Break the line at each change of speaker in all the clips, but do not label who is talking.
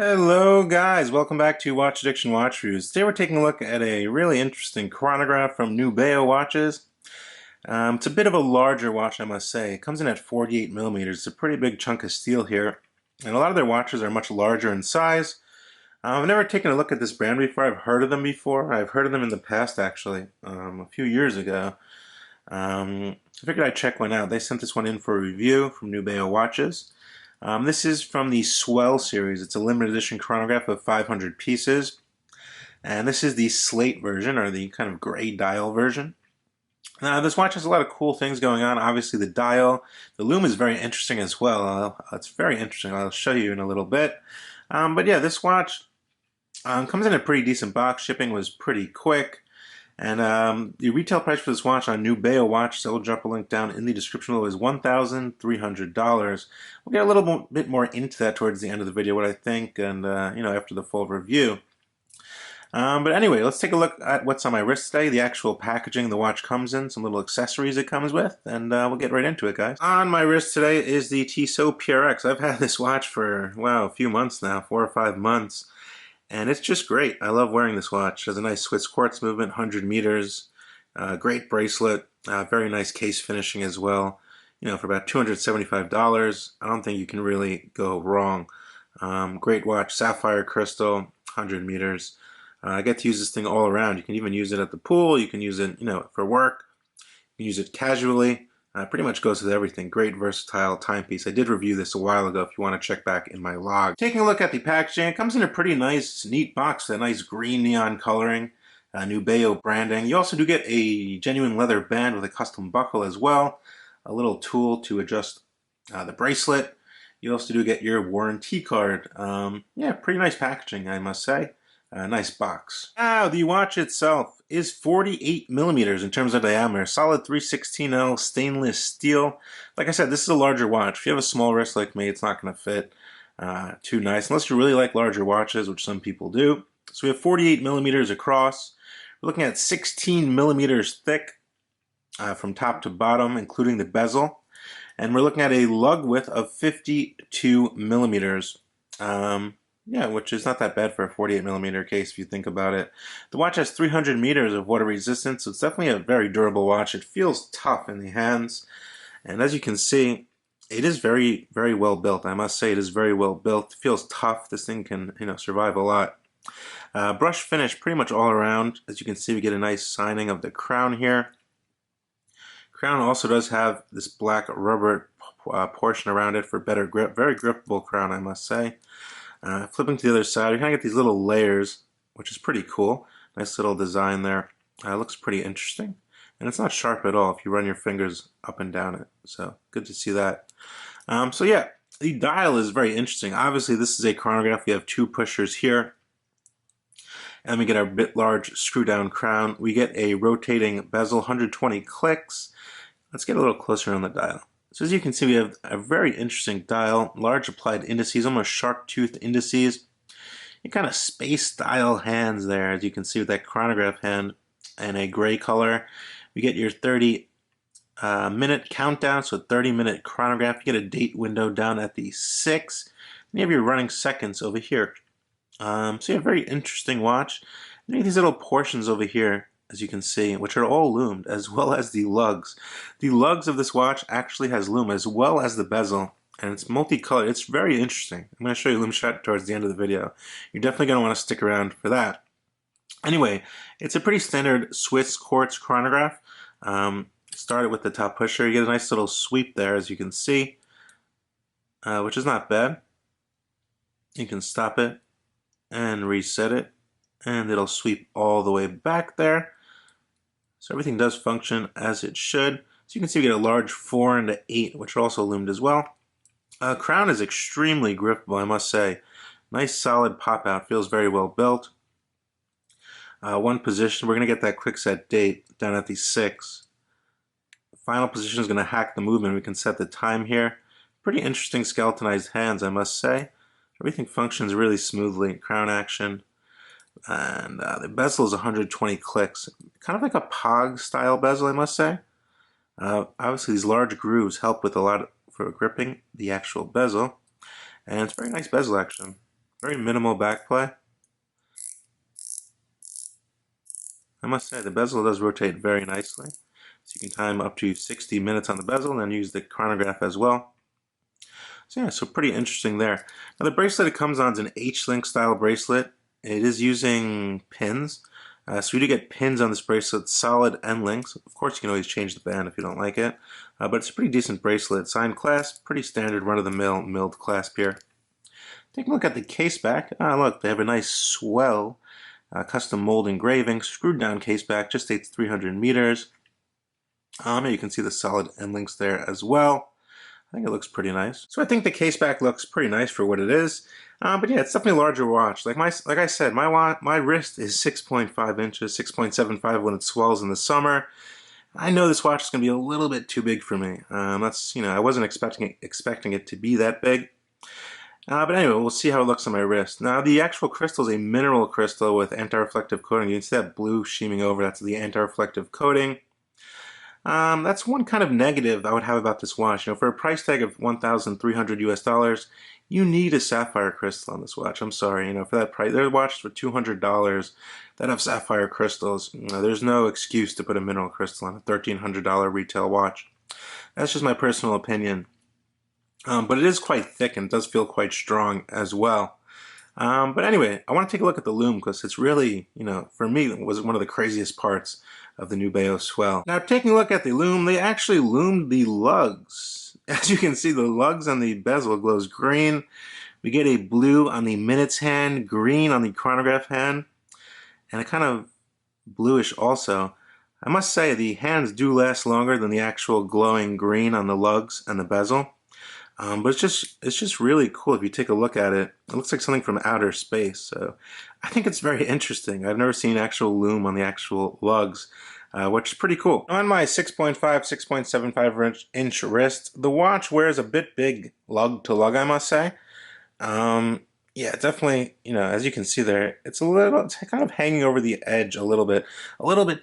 Hello guys, welcome back to Watch Addiction Watch Reviews. Today we're taking a look at a really interesting chronograph from Nubeo Watches. It's a bit of a larger watch, I must say. It comes in at 48 millimeters. It's a pretty big chunk of steel here. And a lot of their watches are much larger in size. I've never taken a look at this brand before. I've heard of them before. I've heard of them in the past actually, a few years ago. I figured I'd check one out. They sent this one in for a review from Nubeo Watches. This is from the Swell series. It's a limited edition chronograph of 500 pieces. And this is the Slate version, or the kind of gray dial version. Now, this watch has a lot of cool things going on. Obviously, the dial. The Lume is very interesting as well. It's very interesting. I'll show you in a little bit. But yeah, this watch comes in a pretty decent box. Shipping was pretty quick. And the retail price for this watch on Nubeo Watch, I'll drop a link down in the description below, is $1,300. We'll get a little bit more into that towards the end of the video, what I think, and after the full review. But anyway, let's take a look at what's on my wrist today, the actual packaging the watch comes in, some little accessories it comes with, and we'll get right into it, guys. On my wrist today is the Tissot PRX. I've had this watch for, wow, a few months now, 4 or 5 months. And it's just great. I love wearing this watch. It has a nice Swiss quartz movement, 100 meters, great bracelet, very nice case finishing as well. You know, for about $275, I don't think you can really go wrong. Great watch, sapphire crystal, 100 meters. I get to use this thing all around. You can even use it at the pool. You can use it, for work. You can use it casually. Pretty much goes with everything. Great versatile timepiece. I did review this a while ago if you want to check back in my log. Taking a look at the packaging, it comes in a pretty nice, neat box. That nice green neon coloring, Nubeo branding. You also do get a genuine leather band with a custom buckle as well. A little tool to adjust the bracelet. You also do get your warranty card. Yeah, pretty nice packaging, I must say. Nice box. Now, the watch itself is 48 millimeters in terms of diameter. Solid 316L stainless steel. Like I said, this is a larger watch. If you have a small wrist like me, it's not going to fit too nice, unless you really like larger watches, which some people do. So we have 48 millimeters across. We're looking at 16 millimeters thick from top to bottom, including the bezel. And we're looking at a lug width of 52 millimeters. Yeah, which is not that bad for a 48 millimeter case if you think about it. The watch has 300 meters of water resistance, so it's definitely a very durable watch. It feels tough in the hands, and as you can see, it is very, very well built. I must say it is very well built. It feels tough. This thing can, survive a lot. Brush finish pretty much all around. As you can see, we get a nice signing of the crown here. Crown also does have this black rubber portion around it for better grip. Very grippable crown, I must say. Flipping to the other side, you kind of get these little layers, which is pretty cool. Nice little design there. Looks pretty interesting. And it's not sharp at all if you run your fingers up and down it. So, good to see that. So yeah, the dial is very interesting. Obviously, this is a chronograph. We have 2 pushers here. And we get our bit large screw down crown. We get a rotating bezel, 120 clicks. Let's get a little closer on the dial. So as you can see, we have a very interesting dial, large applied indices, almost shark-toothed indices. You kind of space dial hands there, as you can see with that chronograph hand, and a gray color. We get your 30-minute countdown, so a 30-minute chronograph. You get a date window down at the 6. And you have your running seconds over here. So you have a very interesting watch. And you have these little portions over here, as you can see, which are all lumed, as well as the lugs. The lugs of this watch actually has lume, as well as the bezel, and it's multicolored. It's very interesting. I'm going to show you a lume shot towards the end of the video. You're definitely going to want to stick around for that. Anyway, it's a pretty standard Swiss quartz chronograph. Started with the top pusher. You get a nice little sweep there, as you can see, which is not bad. You can stop it and reset it, and it'll sweep all the way back there. So everything does function as it should. So you can see we get a large 4 and an 8, which are also loomed as well. Crown is extremely grippable, I must say. Nice solid pop out, feels very well built. One position, we're going to get that quick set date down at the 6. The final position is going to hack the movement. We can set the time here. Pretty interesting skeletonized hands, I must say. Everything functions really smoothly. Crown action. And the bezel is 120 clicks. Kind of like a POG style bezel, I must say. Obviously these large grooves help with a lot for gripping the actual bezel. And it's very nice bezel action. Very minimal backplay. I must say the bezel does rotate very nicely. So you can time up to 60 minutes on the bezel and then use the chronograph as well. So yeah, so pretty interesting there. Now the bracelet it comes on is an H-link style bracelet. It is using pins. So you do get pins on this bracelet, solid end links. Of course you can always change the band if you don't like it. But it's a pretty decent bracelet. Signed clasp, pretty standard run-of-the-mill milled clasp here. Take a look at the case back. Look, they have a nice swell, custom mold engraving, screwed down case back, just states 300 meters. You can see the solid end links there as well. I think it looks pretty nice. So I think the case back looks pretty nice for what it is. But yeah, it's definitely a larger watch. Like I said, my wrist is 6.5 inches, 6.75 when it swells in the summer. I know this watch is going to be a little bit too big for me. I wasn't expecting it to be that big. But anyway, we'll see how it looks on my wrist. Now, the actual crystal is a mineral crystal with anti-reflective coating. You can see that blue sheaming over. That's the anti-reflective coating. That's one kind of negative I would have about this watch. For a price tag of $1,300 US, you need a sapphire crystal on this watch. I'm sorry, for that price. There are watches for $200 that have sapphire crystals. There's no excuse to put a mineral crystal on a $1,300 retail watch. That's just my personal opinion. But it is quite thick and it does feel quite strong as well. But anyway, I want to take a look at the Lume because it's really, for me, it was one of the craziest parts of the Nubeo Swell. Now, taking a look at the Lume, they actually lumed the lugs. As you can see, the lugs on the bezel glows green. We get a blue on the minutes hand, green on the chronograph hand, and a kind of bluish also. I must say, the hands do last longer than the actual glowing green on the lugs and the bezel. But it's just really cool if you take a look at it. It looks like something from outer space. So I think it's very interesting. I've never seen actual Lume on the actual lugs, which is pretty cool. On my 6.5, 6.75 inch wrist, the watch wears a bit big lug to lug, I must say. Yeah, definitely, as you can see there, it's kind of hanging over the edge a little bit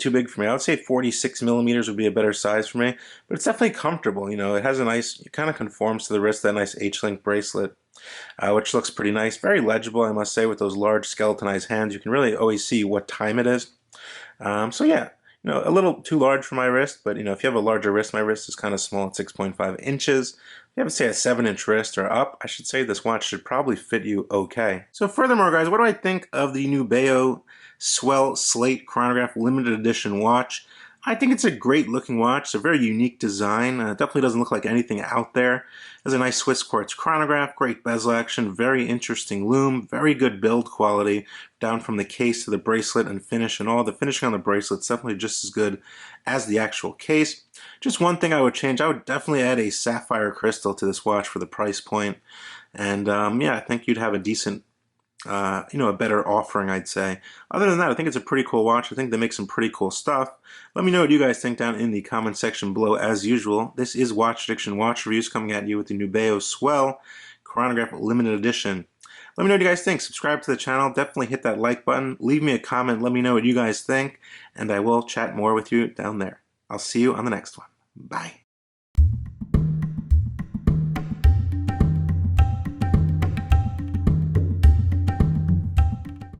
too big for me. I would say 46 millimeters would be a better size for me, but it's definitely comfortable. It has it kind of conforms to the wrist, that nice H-link bracelet, which looks pretty nice. Very legible, I must say, with those large skeletonized hands. You can really always see what time it is. So yeah, a little too large for my wrist, but if you have a larger wrist, my wrist is kind of small at 6.5 inches. If you have, say, a 7-inch wrist or up, I should say this watch should probably fit you okay. So furthermore, guys, what do I think of the Nubeo Swell Slate Chronograph Limited Edition watch? I think it's a great looking watch. It's a very unique design. It definitely doesn't look like anything out there. It has a nice Swiss quartz chronograph, great bezel action, very interesting lume, very good build quality, down from the case to the bracelet and finish and all. The finishing on the bracelet is definitely just as good as the actual case. Just one thing I would change, I would definitely add a sapphire crystal to this watch for the price point. And yeah, I think you'd have a decent a better offering, I'd say. Other than that, I think it's a pretty cool watch. I think they make some pretty cool stuff. Let me know what you guys think down in the comment section below as usual. This is Watch Addiction Watch Reviews coming at you with the Nubeo Swell Chronograph Limited Edition. Let me know what you guys think. Subscribe to the channel. Definitely hit that like button. Leave me a comment. Let me know what you guys think. And I will chat more with you down there. I'll see you on the next one. Bye.